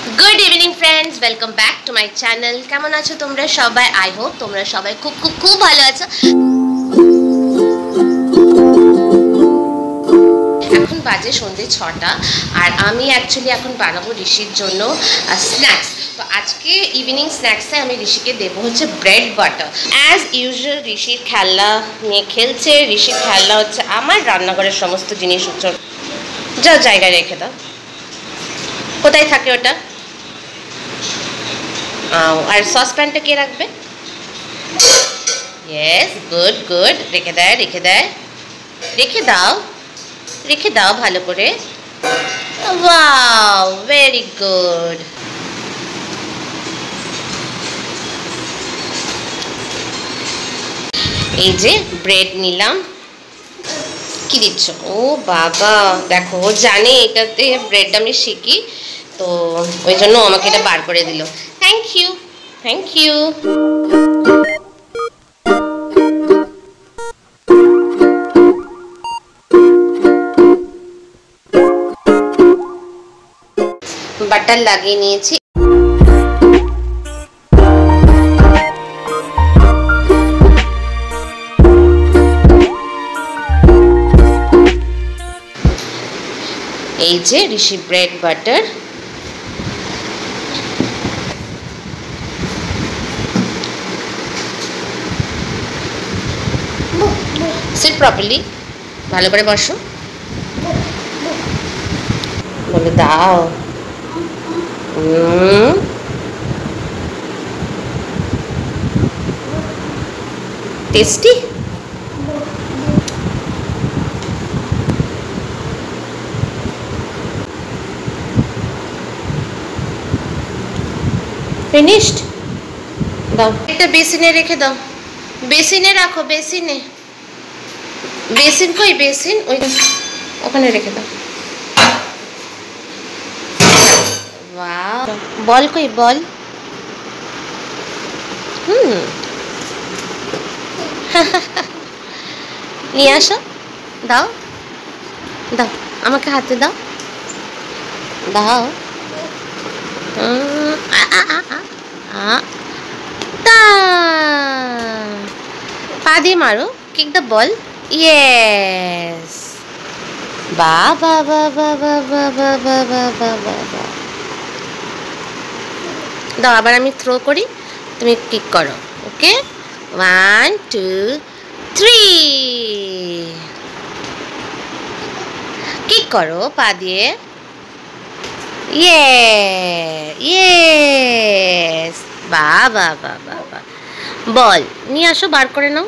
Good evening friends, welcome back to my channel. केमन आछो तोमरा सबाई? आई होप तोमरा सबाई खूब खूब खूब भालो आछो। এখন বাজে সন্ধ্যে 6টা আর আমি অ্যাকচুয়ালি এখন বানাবো ঋষির জন্য স্ন্যাক্স। তো আজকে ইভিনিং স্ন্যাক্সে আমি ঋষিকে দেবো হচ্ছে ব্রেড বাটার। অ্যাজ ইউজুয়াল ঋষির খেলনা নিয়ে খেলছে। ঋষির খেলনা হচ্ছে আমার রান্নাঘরের সমস্ত জিনিস হচ্ছে যা জায়গায় রেখে দাও। কোথায় থাকে ওটা? আর সসপ্যানটা কে রাখবে? ইয়েস, গুড গুড, রেখে দেয় রেখে দেয়, রেখে দাও রেখে দাও ভালো করে। Wow, very good. এই যে ব্রেড নিলাম। কি দিচ্ছ? ও বাবা, দেখো ও জানে এটাতে ব্রেড আমি শিখি, তো ওই জন্য আমাকে এটা বার করে দিল। Thank you thank you. Butter লাগিয়ে নিয়েছি। এই যে Rishi bread butter. Sit properly, ভালো করে বসো। বলে দাও। টেস্টি। ফিনিশড। দাও, একটা বেসিনে রেখে দাও। বেসিনে রাখো, বেসিনে। বেসিন কই? বেসিন ওই ওখানে রেখে দাও। ওয়াও, বল কই? বল। নিয়ে আসো। দাও দাও, আমাকে হাতে দাও। দাও। পা দিয়ে মারো, কিক দ্য বল। ইয়েস। বাবা বাবা বাবা বাবা বাবা বাবা। দাও, আবার আমি থ্রো করি, তুমি কিক করো। ওকে, 1 2 3। কিক করো পা দিয়ে। ইয়েস। বাবা বাবা বাবা। বল নিয়ে আসো, বার করে নাও।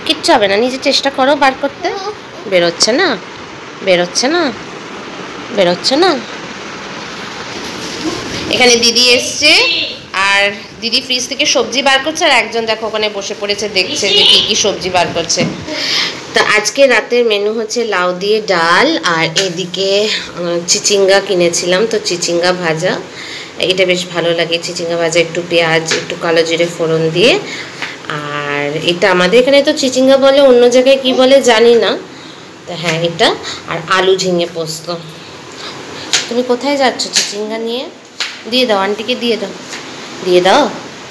কিচ্ছু হবে না, নিজে চেষ্টা করো বার করতে। বেরোচ্ছে না, বেরোচ্ছে না, বেরোচ্ছে না। এখানে দিদি এসছে আর দিদি ফ্রিজ থেকে সবজি বার করছে, আর একজন দেখো ওখানে বসে পড়েছে, দেখছে যে কি কি সবজি বার করছে। তো আজকে রাতের মেনু হচ্ছে লাউ দিয়ে ডাল, আর এদিকে চিচিঙ্গা কিনেছিলাম, তো চিচিঙ্গা ভাজা। এটা বেশ ভালো লাগে, চিচিঙ্গা ভাজা, একটু পেঁয়াজ, একটু কালো জিরে ফোড়ন দিয়ে। আর এটা আমাদের এখানে তো চিচিঙ্গা বলে, অন্য জায়গায় কি বলে জানি না। তো হ্যাঁ, এটা আর আলু ঝিঙে পোস্ত। তুমি কোথায় যাচ্ছ চিচিঙ্গা নিয়ে? দিয়ে দাও, আন্টিকে দিয়ে দাও, দিয়ে দাও।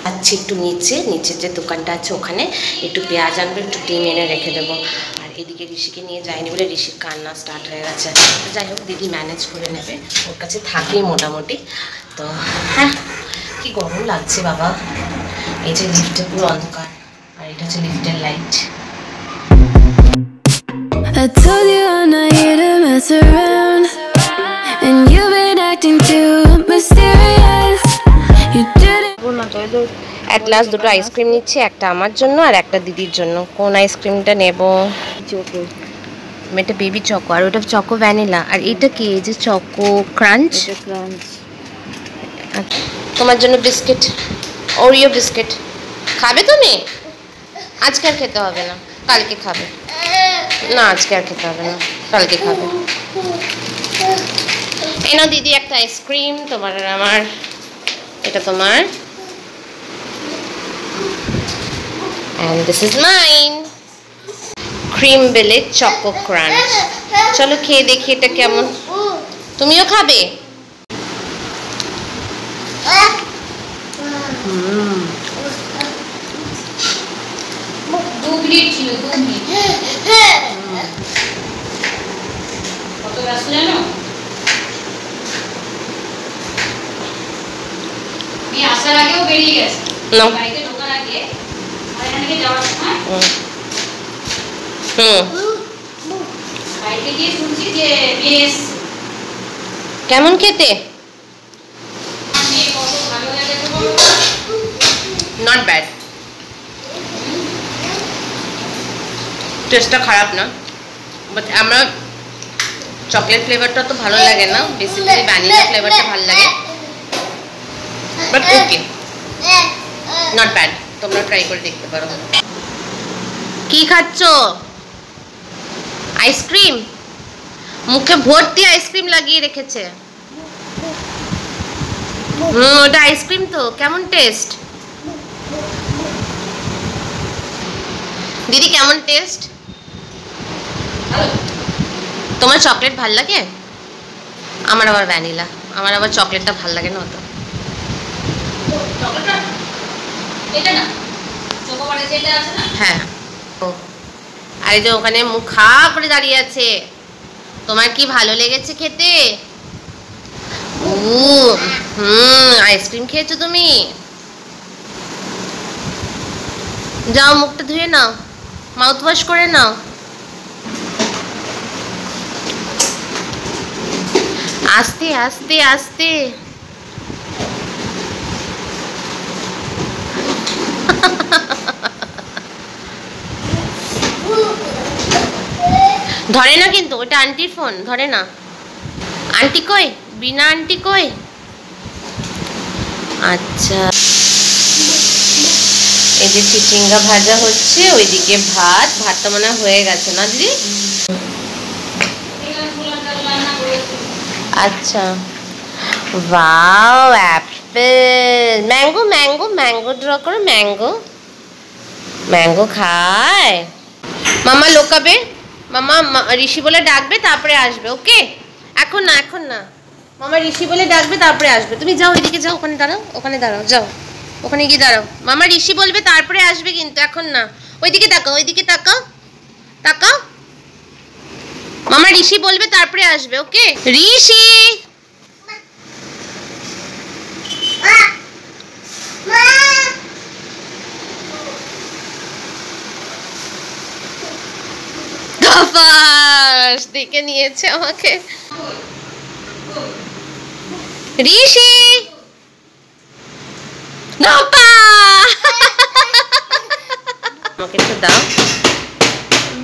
আচ্ছা, একটু নিচে যে দোকানটা আছে ওখানে একটু পেঁয়াজ আনবে, একটু ডিম এনে রেখে দেবো। আর এদিকে ঋষিকে নিয়ে যায়নি বলে ঋষির কান্না স্টার্ট হয়ে গেছে। যাই হোক, দিদি ম্যানেজ করে নেবে, ওর কাছে থাকেই মোটামুটি। তো হ্যাঁ, কি গরম লাগছে বাবা। এই যে লিফটে পুরো অন্ধকার, আর এটা হচ্ছে লিফটের light. I told you I'm not here to mess around, and you've been acting too mysterious. You didn't. At last দুটো আইসক্রিম নিচ্ছি, একটা আমার জন্য আর একটা দিদির জন্য। কোন আইসক্রিমটা নেব? চকো। এটা বেবি চকো, আর ওটা চকো ভ্যানিলা। আর এটা কি? এই যে চকো ক্রাঞ্চ। তোমার জন্য বিস্কিট, ওরিও বিস্কিট। খাবে তুমি? আজকে আর খেতে হবে না, কালকে খাবে। না, আজকে আর খেতে হবে না, কালকে খাবে। এই নাও দিদি একটা আইসক্রিম, তোমার আর আমার। এটা তোমার, and this is mine. Cream বেলে চকো ক্রাঞ্চ। চলো খেয়ে দেখি এটা কেমন। তুমিও খাবে? দু মিনিট ছিল, 2 মিনিট। কত ব্যস্ত জানো? আমি আসার আগেও বেরিয়ে গেছে, বাড়িতে ঢোকার আগে আর এখান থেকে যাওয়ার সময় বাড়িতে গিয়ে শুনছি যে মেয়ে এসছে। কেমন খেতে? নট ব্যাড, টেস্টটা খারাপ না, বাট আমরা চকলেট ফ্লেভারটা তো ভালো লাগে না, বেসিক্যালি ভ্যানিলা ফ্লেভারটা ভালো লাগে, বাট ওকে, নট ব্যাড, তোমরা ট্রাই করে দেখতে পারো। কি খাচ্ছ? আইসক্রিম? মুখে ভর্তি আইসক্রিম লাগিয়ে রেখেছে। ওটা আইসক্রিম তো, কেমন টেস্ট দিদি, কেমন টেস্ট? তোমার চকলেট ভাল লাগে? আমার আবার ভ্যানিলা, আমার আবার চকলেটটা ভাল লাগে না অত। হ্যাঁ, আর এই যে ওখানে মুখ খা করে দাঁড়িয়ে আছে, তোমার কি ভালো লেগেছে খেতে? আইসক্রিম খেয়েছো তুমি? যাও মুখটা ধুয়ে নাও, মাউথ ওয়াশ করে নাও। আস্তে আস্তে আস্তে। ধরে না কিন্তু, ওটা আন্টির ফোন, ধরে না। আন্টি কই? বিনা আন্টি কই? আচ্ছা, এই যে চিচিঙ্গা ভাজা হচ্ছে, ওইদিকে ভাতটা মনে হয়ে গেছে না দিদি? আচ্ছা, wow, Apple, mango mango mango draw করো, ম্যাঙ্গো ম্যাঙ্গো খায়। মামা লোকাবে, মামা ঋষি বলে ডাকবে তারপরে আসবে, ওকে? এখন না, এখন না, মামা ঋষি বলে ডাকবে তারপরে আসবে। তুমি যাও, এদিকে যাও, ওখানে দাঁড়াও, ওখানে দাঁড়াও, যাও ওখানে গিয়ে দাঁড়াও। মামা ঋষি বলবে তারপরে আসবে কিন্তু, এখন না। ওইদিকে তাকাও, ওইদিকে তাকাও, তাকাও। মামা ঋষি বলবে তারপরে আসবে, ওকে? ঋষি, দেখে নিয়েছে আমাকে। ঋষি, আমাকে একটু দাও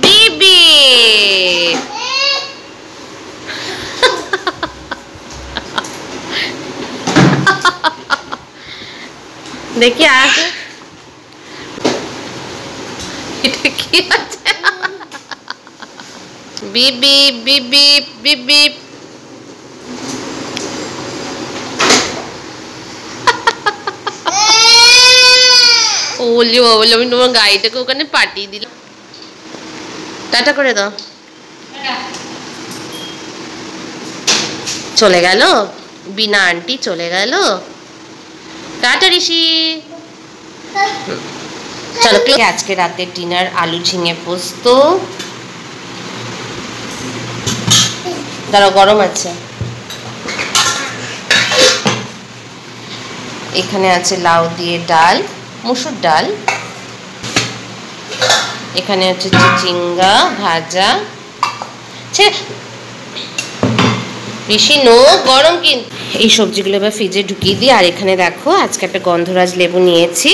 বিবি। দেখি আগে এটা কি আছে? বিবি বিবি বিবি। বললি বললো আমি তোমার গাড়িটাকে ওখানে পাঠিয়ে দিলাম। টাটা করে দাও। চলে গেল বিনা আন্টি, চলে গেল। টাটা ঋষি। চলো, আজকে রাতের ডিনার আলু ঝিঙে পোস্ত। দাঁড়াও, গরম আছে। এখানে আছে লাউ দিয়ে ডাল, মুসুর ডাল। এখানে আছে চিচিঙ্গা ভাজা। বেশি নো, গরম কিন্তু। এই সবজিগুলো এবার ফ্রিজে ঢুকিয়ে দিই। আর এখানে দেখো, আজকে একটা গন্ধরাজ লেবু নিয়েছি।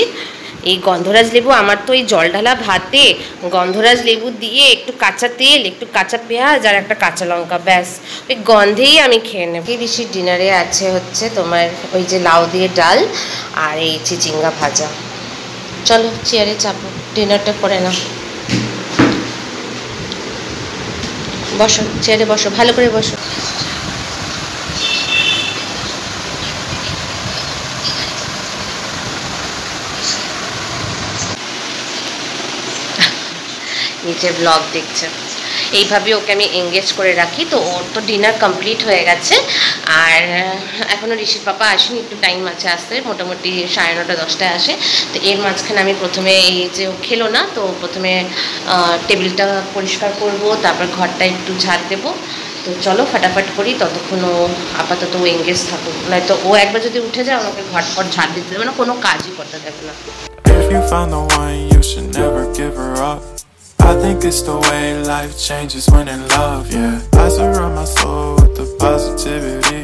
এই গন্ধরাজ লেবু আমার তো এই জল ঢালা ভাতে গন্ধরাজ লেবু দিয়ে একটু কাঁচা তেল, একটু কাঁচা পেঁয়াজ আর একটা কাঁচা লঙ্কা, ব্যাস ওই গন্ধেই আমি খেয়ে নেব। ঋষির ডিনারে আছে হচ্ছে তোমার ওই যে লাউ দিয়ে ডাল আর এই চিচিঙ্গা ভাজা। চলো চেয়ারে চাপো, ডিনারটা করে নাও। বসো, চেয়ারে বসো, ভালো করে বসো। নিচে ব্লগ দেখছে। এইভাবে ওকে আমি এঙ্গেজ করে রাখি। তো ওর তো ডিনার কমপ্লিট হয়ে গেছে, আর এখনও ঋষির পাপা আসেনি, একটু টাইম আছে আসতে, মোটামুটি 9:30 10টায় আসে। তো এর মাঝখানে আমি প্রথমে এই যে ও খেলো না, তো প্রথমে টেবিলটা পরিষ্কার করব, তারপর ঘরটা একটু ঝাড় দেবো। তো চলো ফটাফট করি, ততক্ষণ ও আপাতত ও এঙ্গেজ থাকুক, নয়তো ও একবার যদি উঠে যায় আমাকে ঘটপট ঝাড় দিতে দেবে না, কোনো কাজই করতে দেবে না। If you found the one, you should never give her up. I think it's the way life changes when in love, yeah. I surround my soul with the positivity.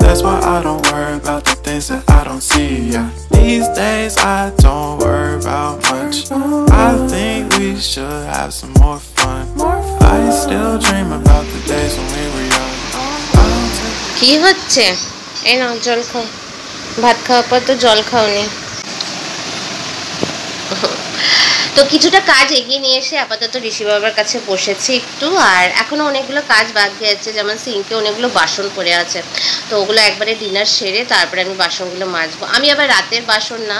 That's why I don't worry about the things that I don't see, yeah. These days I don't worry about much. I think we should have some more fun. I still dream about the days when we were young. কি হচ্ছে? এই নাও জল খাও, ভাত খাওয়ার পর তো জল খাওনি। তো কিছুটা কাজ এগিয়ে নিয়ে এসে আপাতত ঋষি বাবার কাছে বসেছি একটু, আর এখনও অনেকগুলো কাজ বাকি আছে, যেমন সিঙ্কে অনেকগুলো বাসন পড়ে আছে, তো ওগুলো একবারে ডিনার সেরে তারপরে আমি বাসনগুলো মাজবো। আমি আবার রাতের বাসন না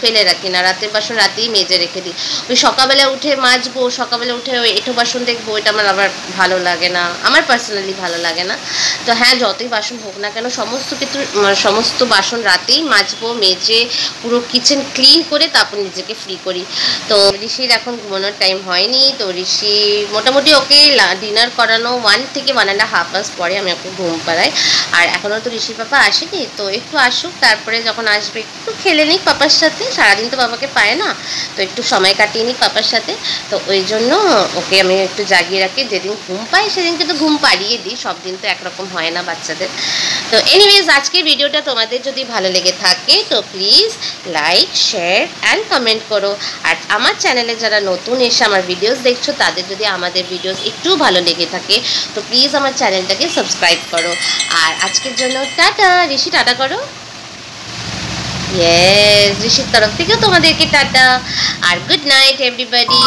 ফেলে রাখি না, রাতের বাসন রাতেই মেজে রেখে দিই। ওই সকালবেলা উঠে মাজবো, সকালবেলা উঠে ওই এঁঠো বাসন দেখবো, ওইটা আমার আবার ভালো লাগে না, আমার পার্সোনালি ভালো লাগে না। তো হ্যাঁ, যতই বাসন হোক না কেন সমস্ত বাসন রাতেই মাজবো, মেজে পুরো কিচেন ক্লিন করে তারপর নিজেকে ফ্রি করি। তো ঋষির এখন ঘুমানোর টাইম হয়নি, তো ঋষি মোটামুটি ওকে ডিনার করানো 1 থেকে 1.5 hours পরে আমি ওকে ঘুম পাড়াই। আর এখনও তো ঋষির পাপা আসেনি, তো একটু আসুক, তারপরে যখন আসবে একটু খেলে নিক পাপার সাথে, সারাদিন তো বাবাকে পায় না, তো একটু সময় কাটিয়ে নিক পাপার সাথে। তো ওই জন্য ওকে আমি একটু জাগিয়ে রাখি, যেদিন ঘুম পাই সেদিনকে তো ঘুম পাড়িয়ে দিই, সব দিন তো একরকম হয় না বাচ্চাদের। তো এনিওয়েজ, আজকের ভিডিওটা তোমাদের যদি ভালো লেগে থাকে তো please like, share and comment করো। আর আমার চ্যানেলে যারা নতুন এসে আমার ভিডিওস দেখছো, তাদের যদি আমাদের ভিডিওস একটু ভালো লেগে থাকে তো প্লিজ আমার চ্যানেলটাকে সাবস্ক্রাইব করো। আর আজকের জন্য টাটা। ঋষি টাটা করো। ইয়েস, ঋষির তরফ থেকেও তোমাদেরকে টাটা, আর গুড নাইট এভরিবডি।